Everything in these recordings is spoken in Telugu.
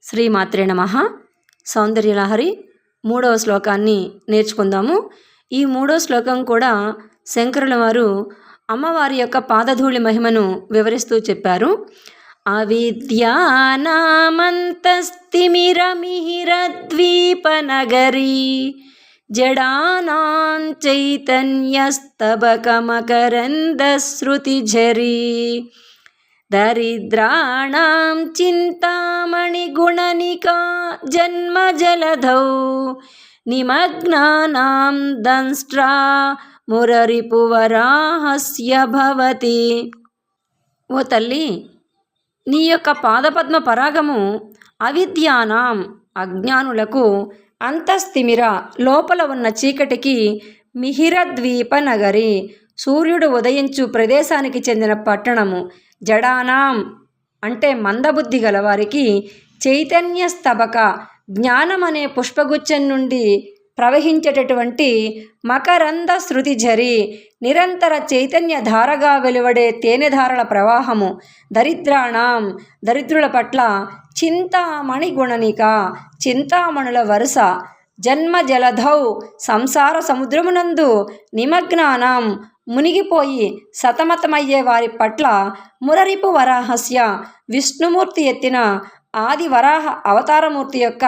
శ్రీమాత్రే నమః. సౌందర్యలహరి 3వ శ్లోకాన్ని నేర్చుకుందాము. ఈ 3వ శ్లోకం కూడా శంకరుల వారు అమ్మవారి యొక్క పాదధూళి మహిమను వివరిస్తూ చెప్పారు. అవిద్యానామంతస్తిమిరమిహిరద్వీపనగరీ జడానాం చైతన్యస్తబకమకరందశ్రుతిఝరీ దరిద్రాణాం చింతామణిగుణనికా జన్మజలధౌ నిమగ్నానాం దంష్ట్రా మురరిపువరాహస్య భవతి. ఓ తల్లి, నీ యొక్క పాదపద్మ పరాగము అవిద్యానాం అజ్ఞానులకు, అంతస్థిమిర లోపల ఉన్న చీకటికి, మిహిరద్వీప నగరి సూర్యుడు ఉదయించు ప్రదేశానికి చెందిన పట్టణము, జడానాం అంటే మందబుద్ధి గలవారికి, చైతన్య స్తబక జ్ఞానం అనే పుష్పగుచ్చం నుండి ప్రవహించేటటువంటి మకరంద శృతిఝరి నిరంతర చైతన్య ధారగా వెలువడే తేనెధారల ప్రవాహము, దరిద్రాణం దరిద్రుల పట్ల, చింతామణి గుణనిక చింతామణుల వరుస, జన్మ జలధౌ సంసార సముద్రమునందు, నిమగ్నానం మునిగిపోయి సతమతమయ్యే వారి పట్ల, మురరిపు వరాహస్య విష్ణుమూర్తి ఎత్తిన ఆది వరాహ అవతారమూర్తి యొక్క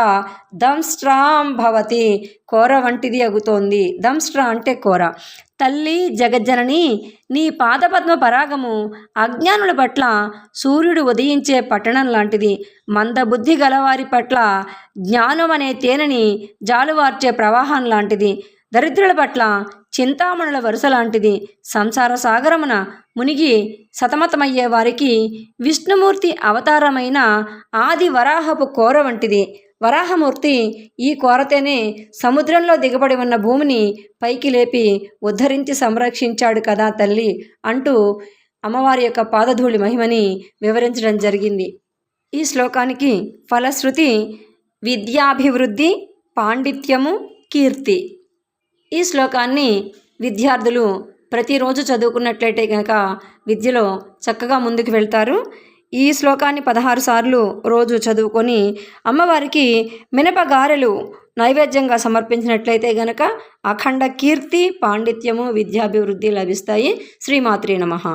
దంష్ట్రాం భవతి కోర వంటిది అగుతోంది. దంష్ట్రా అంటే కోర. తల్లి జగజ్జనని, నీ పాదపద్మ పరాగము అజ్ఞానుల పట్ల సూర్యుడు ఉదయించే పట్టణం లాంటిది, మందబుద్ధి గలవారి పట్ల జ్ఞానం అనే తేనెని జాలువార్చే ప్రవాహం లాంటిది, దరిద్రుల పట్ల చింతామణుల వరుస లాంటిది, సంసార సాగరమున మునిగి సతమతమయ్యే వారికి విష్ణుమూర్తి అవతారమైన ఆది వరాహపు కోర వంటిది. వరాహమూర్తి ఈ కోరతేనే సముద్రంలో దిగబడి ఉన్న భూమిని పైకి లేపి ఉద్ధరించి సంరక్షించాడు కదా తల్లి అంటూ అమ్మవారి యొక్క పాదధూళి మహిమని వివరించడం జరిగింది. ఈ శ్లోకానికి ఫలశ్రుతి విద్యాభివృద్ధి, పాండిత్యము, కీర్తి. ఈ శ్లోకాన్ని విద్యార్థులు ప్రతిరోజు చదువుకున్నట్లయితే కనుక విద్యలో చక్కగా ముందుకు వెళ్తారు. ఈ శ్లోకాన్ని 16 సార్లు రోజు చదువుకొని అమ్మవారికి మినపగారెలు నైవేద్యంగా సమర్పించినట్లయితే గనక అఖండ కీర్తి, పాండిత్యము, విద్యాభివృద్ధి లభిస్తాయి. శ్రీమాత్రే నమః.